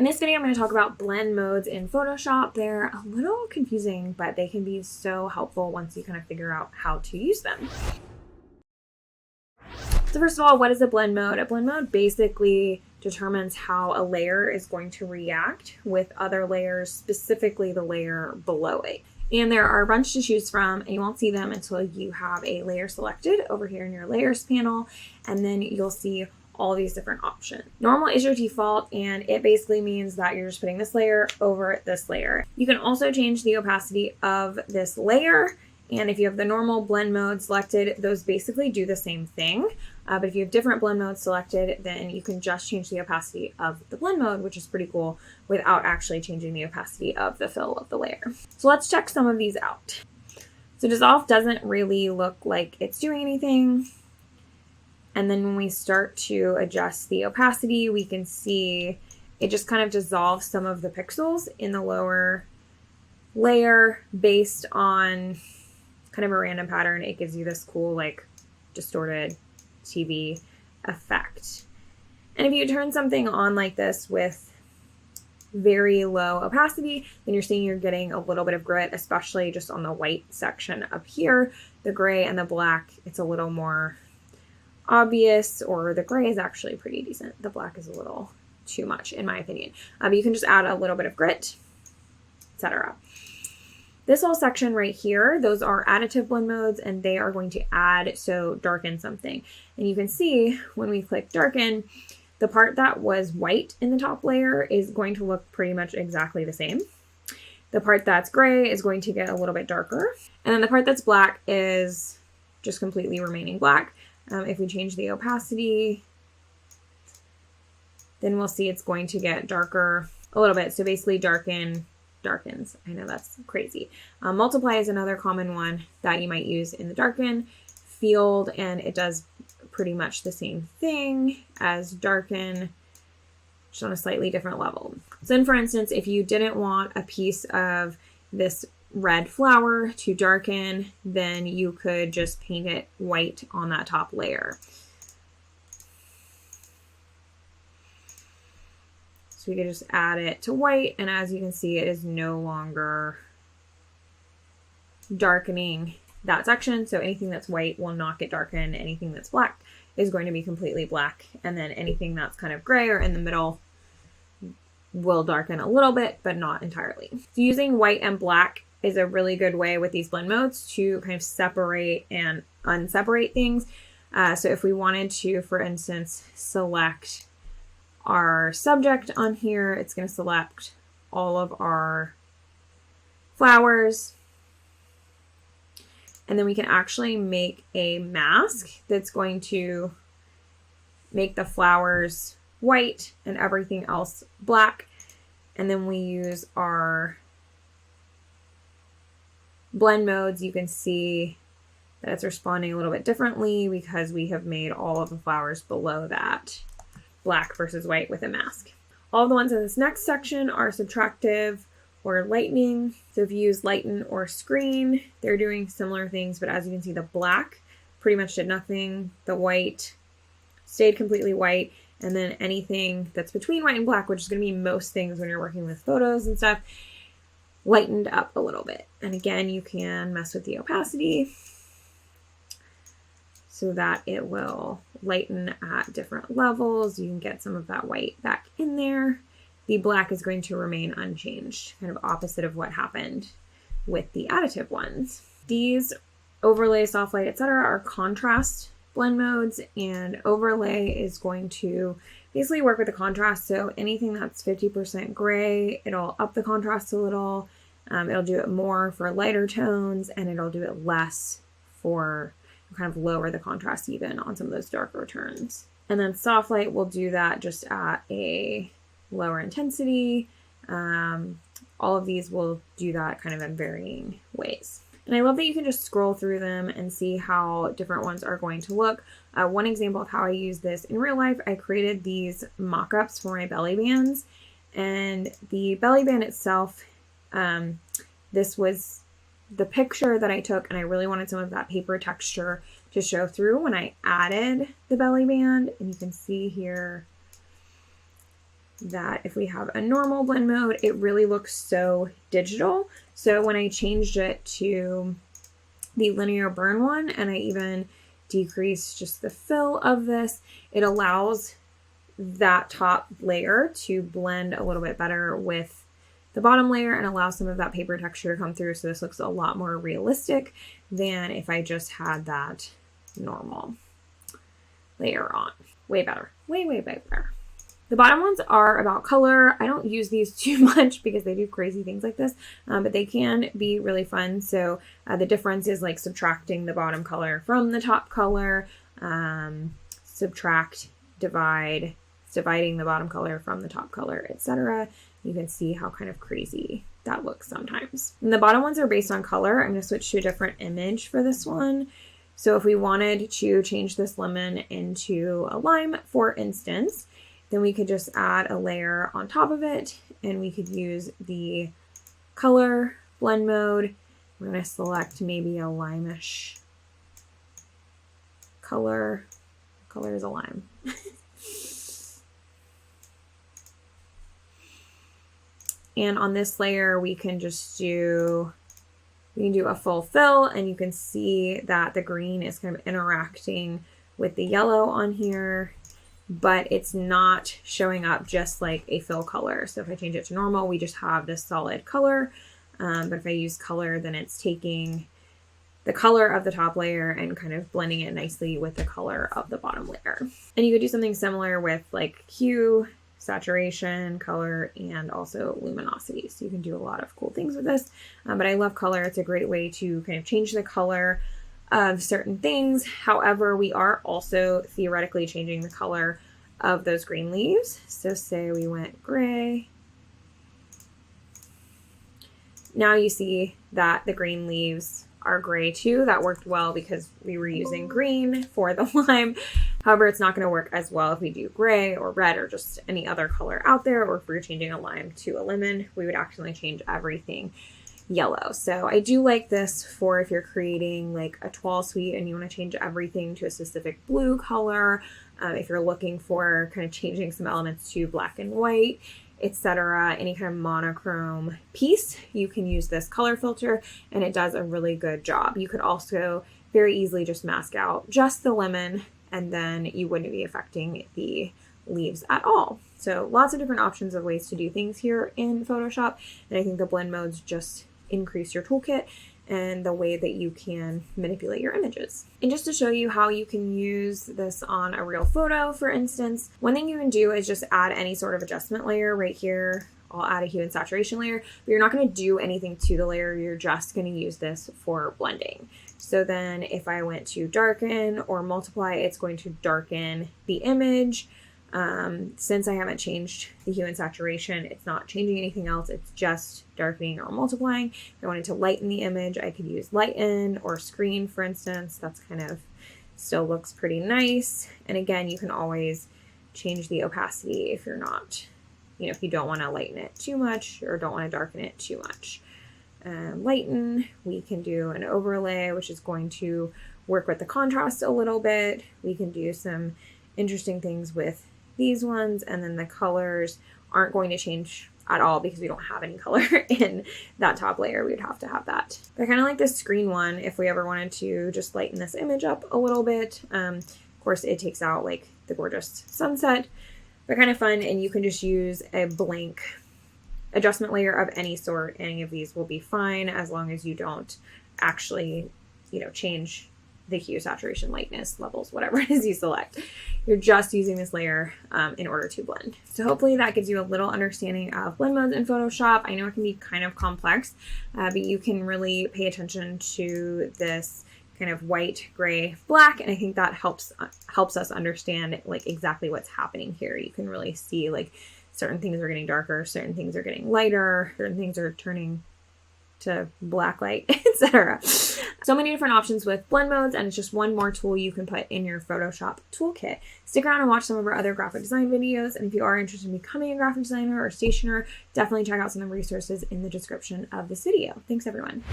In this video, I'm going to talk about blend modes in Photoshop. They're a little confusing, but they can be so helpful once you kind of figure out how to use them. So first of all, what is a blend mode? A blend mode basically determines how a layer is going to react with other layers, specifically the layer below it. And there are a bunch to choose from, and you won't see them until you have a layer selected over here in your layers panel, and then you'll see all these different options. Normal is your default, and it basically means that you're just putting this layer over this layer. You can also change the opacity of this layer, and if you have the normal blend mode selected, those basically do the same thing. But if you have different blend modes selected, then you can just change the opacity of the blend mode, which is pretty cool, without actually changing the opacity of the fill of the layer. So let's check some of these out. So dissolve doesn't really look like it's doing anything. And then when we start to adjust the opacity, we can see it just kind of dissolves some of the pixels in the lower layer based on kind of a random pattern. It gives you this cool, like, distorted TV effect. And if you turn something on like this with very low opacity, then you're seeing you're getting a little bit of grit, especially just on the white section up here. The gray and the black, it's a little more obvious, or the gray is actually pretty decent. The black is a little too much in my opinion. You can just add a little bit of grit, etc. This whole section right here, those are additive blend modes, and they are going to add, so darken something. And you can see when we click darken, the part that was white in the top layer is going to look pretty much exactly the same. The part that's gray is going to get a little bit darker. And then the part that's black is just completely remaining black. If we change the opacity, then we'll see it's going to get darker a little bit. So basically darkens. I know that's crazy. Multiply is another common one that you might use in the darken field, and it does pretty much the same thing as darken, just on a slightly different level. So then, for instance, if you didn't want a piece of this red flower to darken, then you could just paint it white on that top layer. So we could just add it to white, and as you can see, it is no longer darkening that section. So anything that's white will not get darkened. Anything that's black is going to be completely black. And then anything that's kind of gray or in the middle will darken a little bit, but not entirely. So using white and black is a really good way with these blend modes to kind of separate and unseparate things. So if we wanted to, for instance, select our subject on here, it's going to select all of our flowers. And then we can actually make a mask that's going to make the flowers white and everything else black. And then we use our blend modes. You can see that it's responding a little bit differently because we have made all of the flowers below that black versus white with a mask. All the ones in this next section are subtractive or lightening. So if you use lighten or screen, they're doing similar things, but as you can see, the black pretty much did nothing. The white stayed completely white, and then anything that's between white and black, which is going to be most things when you're working with photos and stuff, lightened up a little bit. And again, you can mess with the opacity so that it will lighten at different levels. You can get some of that white back in there. The black is going to remain unchanged, kind of opposite of what happened with the additive ones. These overlay, soft light, etc. are contrast blend modes, and overlay is going to basically work with the contrast. So anything that's 50% gray, it'll up the contrast a little. It'll do it more for lighter tones, and it'll do it less for kind of lower the contrast even on some of those darker tones. And then soft light will do that just at a lower intensity. All of these will do that kind of in varying ways. And I love that you can just scroll through them and see how different ones are going to look. One example of how I use this in real life, I created these mock-ups for my belly bands. And the belly band itself, this was the picture that I took, and I really wanted some of that paper texture to show through when I added the belly band. And you can see here that if we have a normal blend mode, it really looks so digital. So when I changed it to the linear burn one, and I even decreased just the fill of this, it allows that top layer to blend a little bit better with the bottom layer and allow some of that paper texture to come through. So this looks a lot more realistic than if I just had that normal layer on. Way better, way better. The bottom ones are about color. I don't use these too much because they do crazy things like this, but they can be really fun. So the difference is like subtracting the bottom color from the top color, subtract, divide, dividing the bottom color from the top color, etc. You can see how kind of crazy that looks sometimes. And the bottom ones are based on color. I'm going to switch to a different image for this one. So if we wanted to change this lemon into a lime, for instance, then we could just add a layer on top of it, and we could use the color blend mode. We're going to select maybe a lime-ish color. Color is a lime. And on this layer, we can just do a full fill, and you can see that the green is kind of interacting with the yellow on here, but it's not showing up just like a fill color. So if I change it to normal, we just have this solid color. But if I use color, then it's taking the color of the top layer and kind of blending it nicely with the color of the bottom layer. And you could do something similar with like hue, saturation, color, and also luminosity. So you can do a lot of cool things with this. But I love color. It's a great way to kind of change the color of certain things. However, we are also theoretically changing the color of those green leaves. So say we went gray. Now you see that the green leaves are gray too. That worked well because we were using green for the lime. However, it's not going to work as well if we do gray or red or just any other color out there, or if we were changing a lime to a lemon, we would actually change everything yellow. So I do like this for if you're creating like a toile suite and you want to change everything to a specific blue color, if you're looking for kind of changing some elements to black and white, etc., any kind of monochrome piece, you can use this color filter and it does a really good job. You could also very easily just mask out just the lemon and then you wouldn't be affecting the leaves at all. So lots of different options of ways to do things here in Photoshop, and I think the blend modes just increase your toolkit and the way that you can manipulate your images. And just to show you how you can use this on a real photo, for instance, one thing you can do is just add any sort of adjustment layer right here. I'll add a hue and saturation layer, but you're not going to do anything to the layer. You're just going to use this for blending. So then if I went to darken or multiply, it's going to darken the image. Since I haven't changed the hue and saturation, it's not changing anything else. It's just darkening or multiplying. If I wanted to lighten the image, I could use lighten or screen, for instance. That's kind of still looks pretty nice. And again, you can always change the opacity if you're not, if you don't want to lighten it too much or don't want to darken it too much. Lighten, we can do an overlay, which is going to work with the contrast a little bit. We can do some interesting things with these ones, and then the colors aren't going to change at all because we don't have any color in that top layer. We would have to have that. But I kind of like this screen one if we ever wanted to just lighten this image up a little bit. Of course, it takes out like the gorgeous sunset, but kind of fun, and you can just use a blank adjustment layer of any sort. Any of these will be fine as long as you don't actually, change the hue, saturation, lightness levels, whatever it is you select. You're just using this layer in order to blend. So hopefully that gives you a little understanding of blend modes in Photoshop. I know it can be kind of complex, but you can really pay attention to this kind of white, gray, black, and I think that helps us understand like exactly what's happening here. You can really see like certain things are getting darker, certain things are getting lighter, certain things are turning to black light, etc. So many different options with blend modes, and it's just one more tool you can put in your Photoshop toolkit. Stick around and watch some of our other graphic design videos, and if you are interested in becoming a graphic designer or stationer, definitely check out some of the resources in the description of this video. Thanks, everyone.